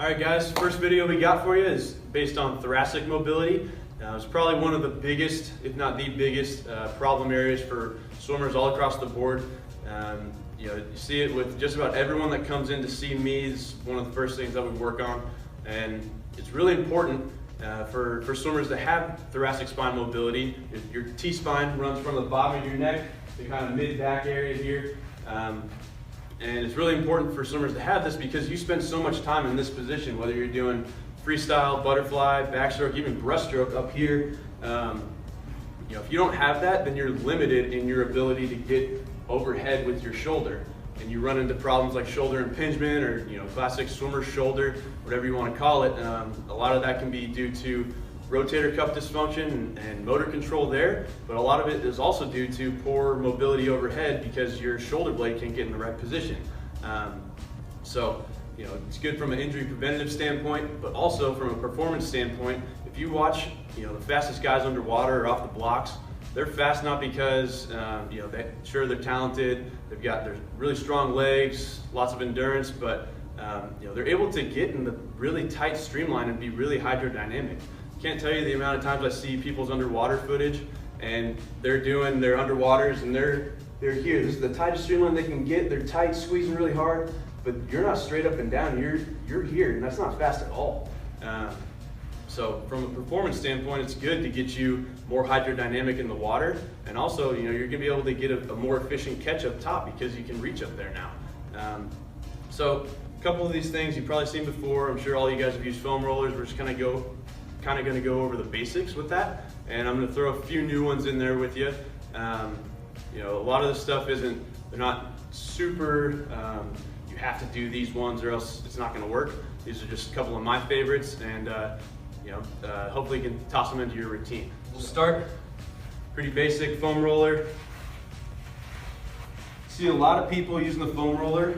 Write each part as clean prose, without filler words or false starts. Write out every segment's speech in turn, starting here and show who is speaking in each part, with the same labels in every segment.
Speaker 1: Alright guys, first video we got for you is based on thoracic mobility. It's probably one of the biggest, if not the biggest, problem areas for swimmers all across the board. You see it with just about everyone that comes in to see me. It's one of the first things that we work on, and it's really important for swimmers to have thoracic spine mobility. Your T-spine runs from the bottom of your neck to kind of mid-back area here. And it's really important for swimmers to have this because you spend so much time in this position, whether you're doing freestyle, butterfly, backstroke, even breaststroke up here. If you don't have that, then you're limited in your ability to get overhead with your shoulder. And you run into problems like shoulder impingement or classic swimmer's shoulder, whatever you want to call it. A lot of that can be due to rotator cuff dysfunction and motor control there, but a lot of it is also due to poor mobility overhead because your shoulder blade can't get in the right position. It's good from an injury preventative standpoint, but also from a performance standpoint. If you watch the fastest guys underwater or off the blocks, they're fast not because they're talented, they're really strong legs, lots of endurance, but they're able to get in the really tight streamline and be really hydrodynamic. Can't tell you the amount of times I see people's underwater footage and they're doing their underwaters and they're here. This is the tightest streamline they can get. They're tight, squeezing really hard, but you're not straight up and down. You're here, and that's not fast at all. So from a performance standpoint, it's good to get you more hydrodynamic in the water, and also you're gonna be able to get a more efficient catch up top because you can reach up there now. So a couple of these things you've probably seen before. I'm sure all you guys have used foam rollers. We're just kind of going to go over the basics with that, and I'm going to throw a few new ones in there with you. A lot of the stuff they're not super, you have to do these ones or else it's not going to work. These are just a couple of my favorites, and hopefully you can toss them into your routine. We'll start pretty basic foam roller. See a lot of people using the foam roller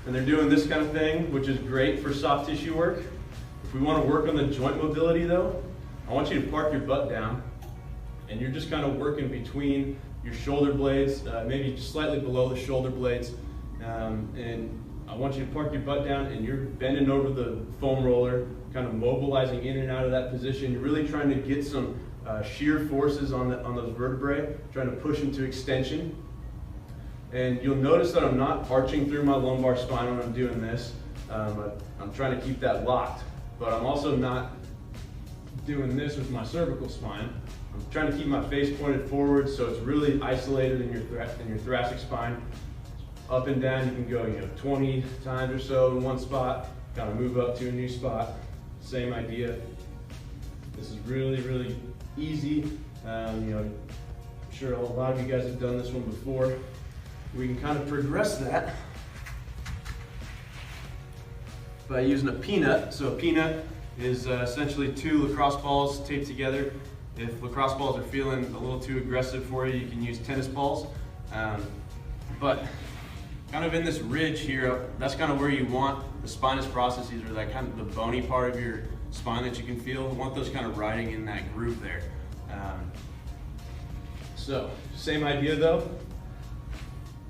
Speaker 1: and they're doing this kind of thing, which is great for soft tissue work. If we want to work on the joint mobility though, I want you to park your butt down and you're just kind of working between your shoulder blades, maybe just slightly below the shoulder blades. And I want you to park your butt down and you're bending over the foam roller, kind of mobilizing in and out of that position. You're really trying to get some shear forces on those vertebrae, trying to push into extension. And you'll notice that I'm not arching through my lumbar spine when I'm doing this. I'm trying to keep that locked. But I'm also not doing this with my cervical spine. I'm trying to keep my face pointed forward so it's really isolated in your thoracic spine. Up and down, you can go 20 times or so in one spot, kind of move up to a new spot. Same idea. This is really, really easy. I'm sure a lot of you guys have done this one before. We can kind of progress that by using a peanut. So a peanut is essentially two lacrosse balls taped together. If lacrosse balls are feeling a little too aggressive for you, you can use tennis balls. But kind of in this ridge here, that's kind of where you want the spinous processes, or that kind of the bony part of your spine that you can feel. You want those kind of riding in that groove there. So same idea though,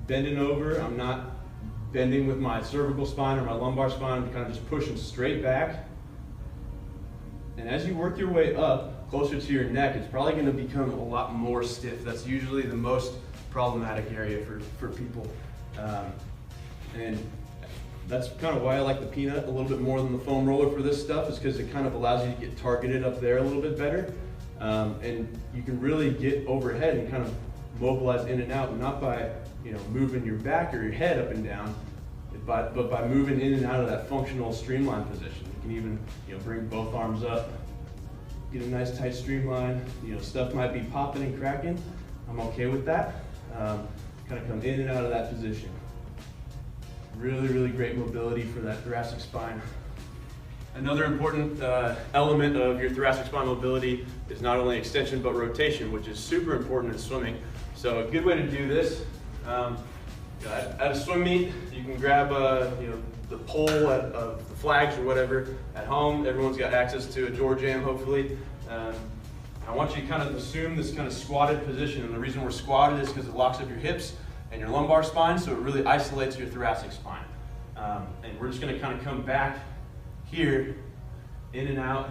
Speaker 1: bending over. I'm not bending with my cervical spine or my lumbar spine. I'm kind of just pushing straight back. And as you work your way up closer to your neck, it's probably going to become a lot more stiff. That's usually the most problematic area for people. And that's kind of why I like the peanut a little bit more than the foam roller for this stuff, is because it kind of allows you to get targeted up there a little bit better. And you can really get overhead and kind of mobilize in and out, not by moving your back or your head up and down, but by moving in and out of that functional streamline position. You can even bring both arms up, get a nice tight streamline. Stuff might be popping and cracking. I'm okay with that. Kind of come in and out of that position. Really, really great mobility for that thoracic spine. Another important element of your thoracic spine mobility is not only extension but rotation, which is super important in swimming. So a good way to do this, at a swim meet, you can grab the pole of the flags or whatever at home. Everyone's got access to a door jam, hopefully. I want you to kind of assume this kind of squatted position, and the reason we're squatted is because it locks up your hips and your lumbar spine, so it really isolates your thoracic spine. And we're just going to kind of come back here, in and out,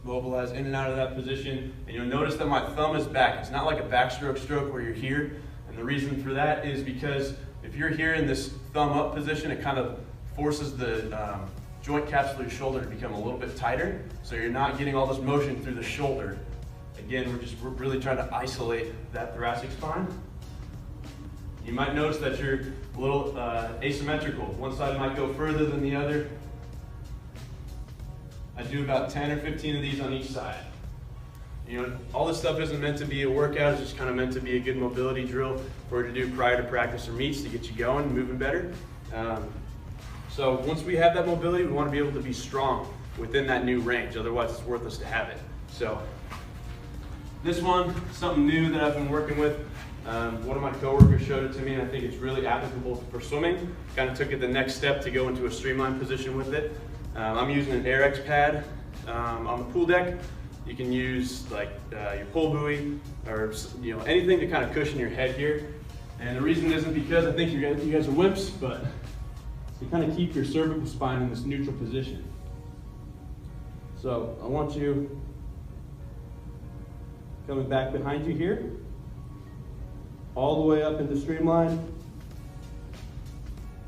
Speaker 1: mobilize in and out of that position. And you'll notice that my thumb is back. It's not like a backstroke stroke where you're here. And the reason for that is because if you're here in this thumb up position, it kind of forces the joint capsular shoulder to become a little bit tighter. So you're not getting all this motion through the shoulder. Again, we're really trying to isolate that thoracic spine. You might notice that you're a little asymmetrical. One side might go further than the other. I do about 10 or 15 of these on each side. You know, all this stuff isn't meant to be a workout, it's just kind of meant to be a good mobility drill for you to do prior to practice or meets to get you going and moving better. So once we have that mobility, we want to be able to be strong within that new range, otherwise it's worthless to have it. So this one, something new that I've been working with. One of my coworkers showed it to me and I think it's really applicable for swimming. Kind of took it the next step to go into a streamline position with it. I'm using an AirX pad on the pool deck. You can use like your pull buoy or anything to kind of cushion your head here. And the reason isn't because I think you guys are wimps, but to kind of keep your cervical spine in this neutral position. So I want you coming back behind you here, all the way up into streamline.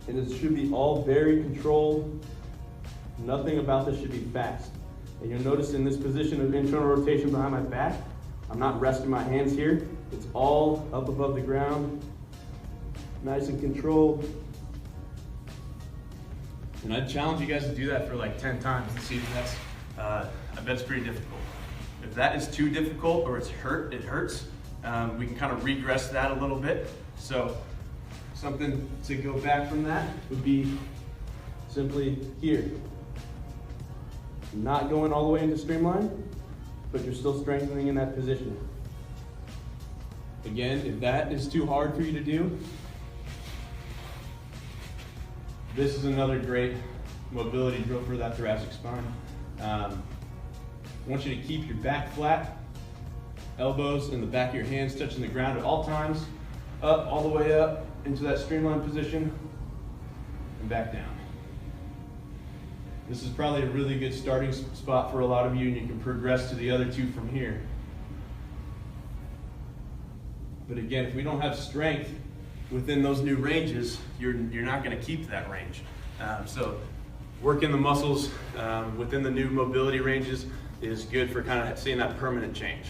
Speaker 1: And it should be all very controlled. Nothing about this should be fast. And you'll notice in this position of internal rotation behind my back, I'm not resting my hands here. It's all up above the ground, nice and controlled. And I'd challenge you guys to do that for like 10 times and see if that's, I bet it's pretty difficult. If that is too difficult or it hurts, we can kind of regress that a little bit. So something to go back from that would be simply here. Not going all the way into streamline, but you're still strengthening in that position. Again, if that is too hard for you to do, this is another great mobility drill for that thoracic spine. I want you to keep your back flat, elbows and the back of your hands touching the ground at all times, up, all the way up into that streamline position, and back down. This is probably a really good starting spot for a lot of you, and you can progress to the other two from here. But again, if we don't have strength within those new ranges, you're not going to keep that range. So working the muscles within the new mobility ranges is good for kind of seeing that permanent change.